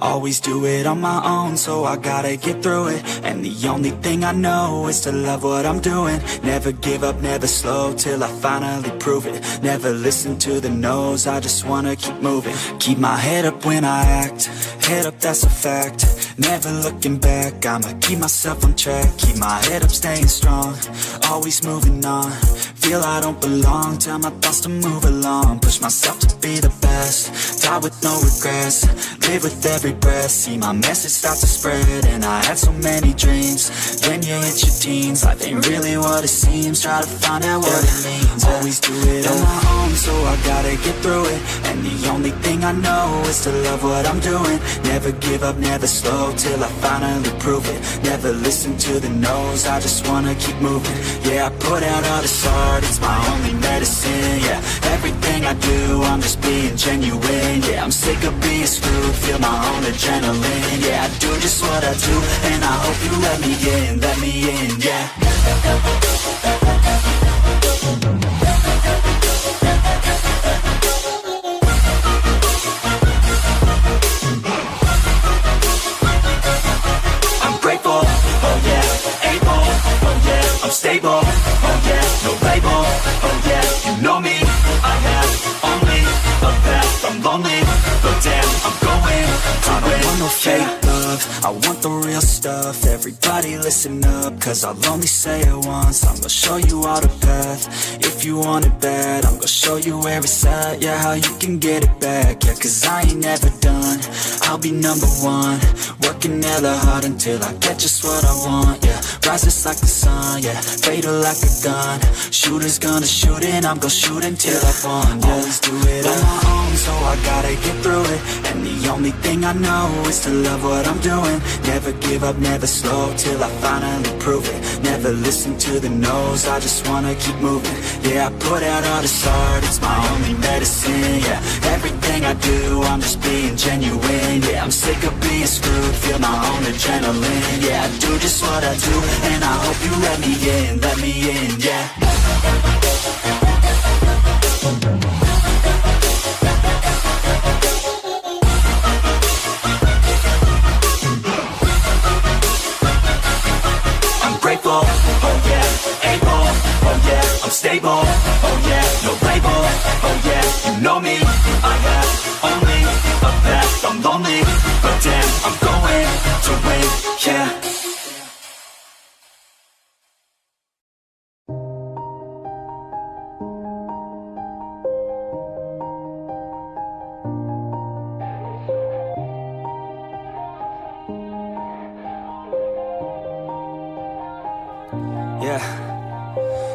Always do it on my own, so I gotta get through it. And the only thing I know is to love what I'm doing. Never give up, never slow, till I finally prove it. Never listen to the no's, I just wanna keep moving. Keep my head up when I act, head up, that's a fact. Never looking back, I'ma keep myself on track. Keep my head up, staying strong, always moving on. Feel I don't belong, tell my thoughts to move along. Push myself to be the best, die with no regrets. Live with every breath, see my message start to spread. And I had so many dreams, then you hit your teens. Life ain't really what it seems, try to find out what it means. Always do it on my own, so I gotta get through it. And the only thing I know is to love what I'm doing. Never give up, never slow, till I finally prove it. Never listen to the no's, I just wanna keep moving. Yeah, I put out all this art, it's my only medicine. Yeah, everything I do, I'm just being genuine. Yeah, I'm sick of being screwed, feel my own adrenaline. Yeah, I do just what I do, and I hope you let me in, yeah. I'm grateful, oh yeah, able, oh yeah, I'm stable, oh yeah, no label, oh yeah, you know me, I have only a path, I'm lonely, but damn, I'm going to win. I don't want no fake love, I want the real stuff. Everybody listen up, cause I'll only say it once. I'm gonna show you all the path, if you want it bad. I'm gonna show you where it's at, yeah, how you can get it back. Yeah, cause I ain't never done, I'll be number one. Working hella hard until I get just what I want, yeah. Rises like the sun, yeah, fatal like a gun. Shooter's gonna shoot and I'm gonna shoot until I won, yeah. Always do it on my own, so I gotta get through it. And the only thing I know is to love what I'm doing. Never give up, never slow, till I finally prove it. Never listen to the no's, I just wanna keep moving. Yeah, I put out all this art, it's my only medicine. Yeah, everything I do, I'm just being genuine. Yeah, I'm sick of being screwed, feel my own adrenaline. Yeah, I do just what I do, and I hope you let me in, yeah. Grateful, oh yeah, able, oh yeah, I'm stable, oh yeah, no label, oh yeah, you know me, I have only a path, I'm lonely, but damn, I'm going to win, yeah.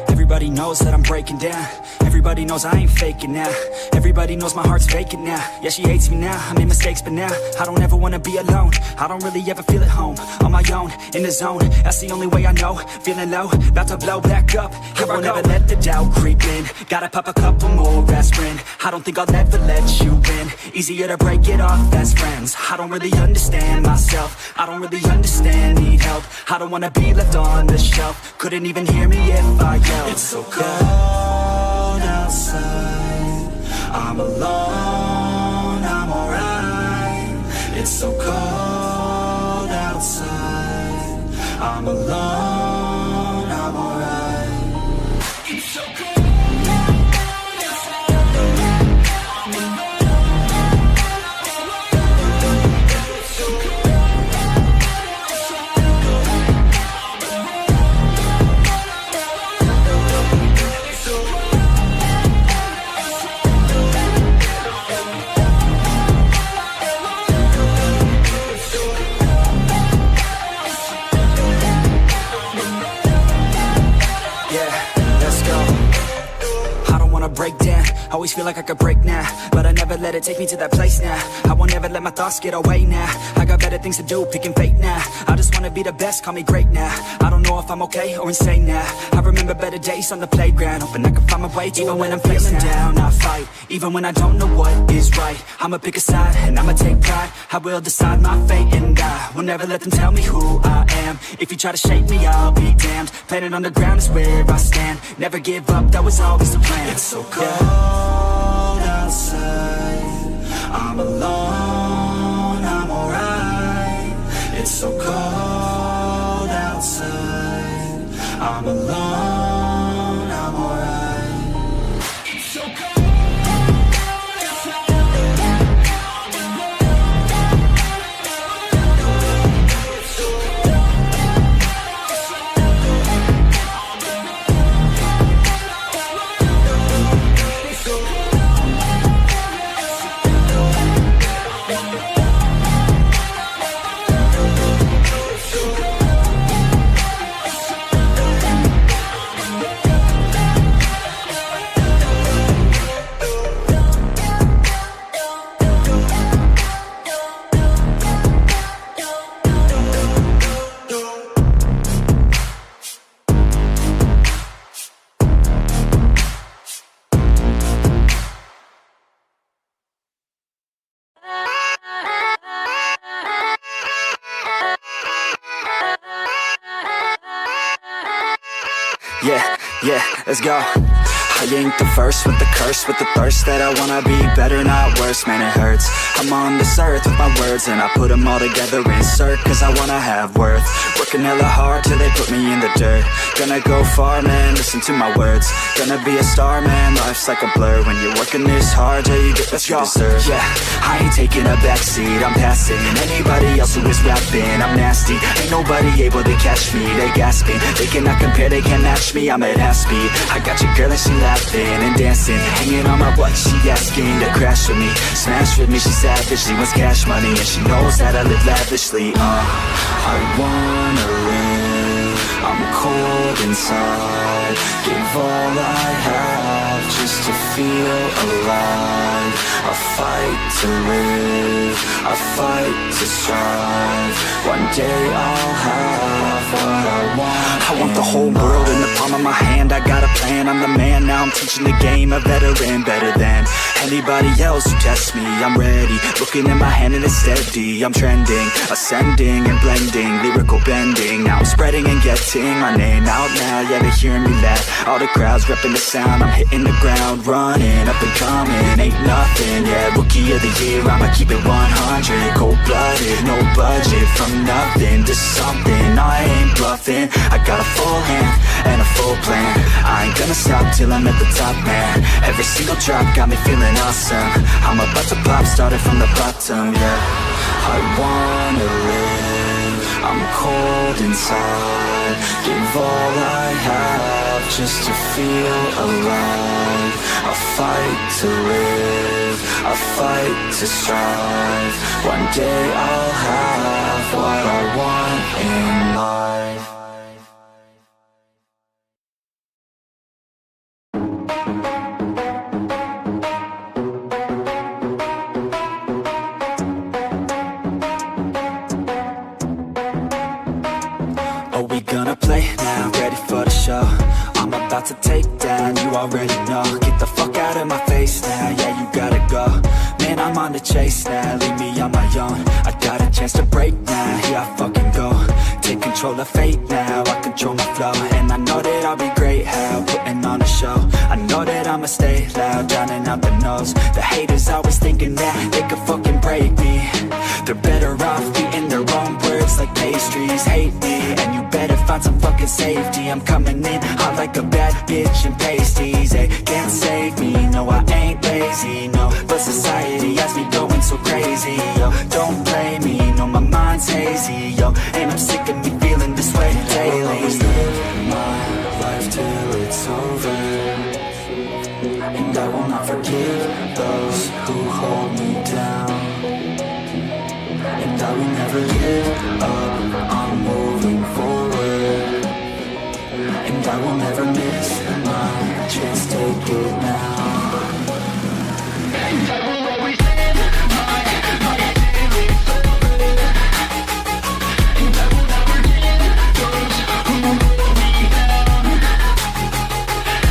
Everybody knows that I'm breaking down. Everybody knows I ain't faking now. Everybody knows my heart's vacant now. Yeah, she hates me now, I made mistakes but now I don't ever wanna be alone. I don't really ever feel at home. On my own, in the zone, that's the only way I know. Feeling low, about to blow back up. Here I won't ever let the doubt creep in. Gotta pop a couple more aspirin. I don't think I'll ever let you in. Easier to break it off best friends. I don't really understand myself, I don't really understand, need help. I don't wanna be left on the shelf. Couldn't even hear me if I yelled. It's so cold outside, I'm alone, I'm alright. It's so cold outside, I'm alone, I'm alright. It's so cold. Break down, always feel like I could break now, but I never let it take me to that place now. I won't ever let my thoughts get away now. I got better things to do, picking fate now. I just wanna be the best, call me great now. I don't know if I'm okay or insane now. I remember better days on the playground, hoping I can find my way. Even when I'm feeling down, I fight. Even when I don't know what is right, I'ma pick a side and I'ma take pride. I will decide my fate and I will never let them tell me who I am. If you try to shake me, I'll be damned. Planet on the ground is where I stand. Never give up, that was always the plan. It's so cold outside, I'm alone, I'm alright. so cold outside. I'm alone, I'm alright. It's so cold. Yeah, let's go. I ain't the first with the curse, with the thirst that I wanna be better, not worse, man it hurts. I'm on this earth with my words and I put them all together, insert, cause I wanna have worth. Working hella hard till they put me in the dirt. Gonna go far, man, listen to my words. Gonna be a star, man, life's like a blur. When you're working this hard, yeah, you get what you deserve. Yeah, I ain't taking a backseat, I'm passing anybody else who is rapping. I'm nasty, ain't nobody able to catch me. They gasping, they cannot compare, they can't match me. I'm at half speed, I got your girl and she laughing and dancing, hanging on my butt, she asking to crash with me, smash with me. She savage, she wants cash money and she knows that I live lavishly. I wanna live, I'm cold inside. Give all I have just to feel alive. I fight to live, I fight to strive. One day I'll have what I want. I want the whole world in the palm of my hand. I got a plan, I'm the man. Now I'm teaching the game, a veteran, better than anybody else who tests me. I'm ready, looking at my hand and it's steady. I'm trending, ascending and blending, lyrical bending. Now I'm spreading and getting my name out now. Yeah, they hearing me laugh, all the crowds repping the sound. I'm hitting the ground, running, up and coming, ain't nothing. Yeah, rookie of the year, I'ma keep it 100. Cold-blooded, no budget, from nothing to something. I ain't bluffing, I got a full hand and a full plan. I ain't gonna stop till I'm at the top, man. Every single drop got me feeling awesome. I'm about to pop, started from the bottom, yeah. I wanna live, I'm cold inside. Give all I have just to feel alive. I fight to live, I fight to strive. One day I'll have what I want in life. I'm about to take down, you already know. Get the fuck out of my face now, yeah, you gotta go. Man, I'm on the chase now, leave me on my own. I got a chance to break now, here I fucking go. Take control of fate now, I control my flow. And I know that I'll be great, how putting on a show. I know that I'ma stay loud, drowning out the noise. The haters always thinking that they could fucking break me. They're better off eating their own words like pastries. Hate me, and you better find some fucking safety. I'm coming in hot like a bad bitch in pasties. They can't save me, no I ain't lazy, no. But society has me going so crazy, yo. Don't blame me, no my mind's hazy, yo. And I'm sick of me feeling this way daily. I'll always live my life till it's over, and I will not forgive those who hold me down. And I will never give up, I'm moving forward. And I will never miss my chance, take it now. And I will always live my life till it's over. And I will never give those who hold me down.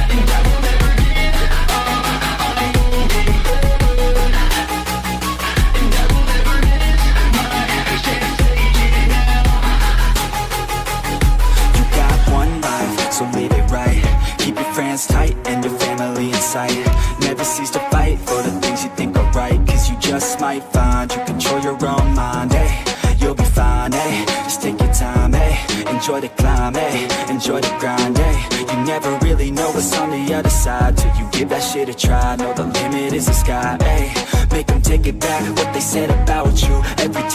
And I will never give up, I'm moving forward. And I will never miss my chance, take it now. You got one life, so live it right. Keep your friends tight and your family in sight. Never cease to fight for the things you think are right, cause you just might find you control your own mind, hey, you'll be fine, hey. enjoy the climb, ayy, enjoy the grind, ayy. You never really know what's on the other side till you give that shit a try. Know the limit is the sky, ayy. Make them take it back, what they said about you. Every time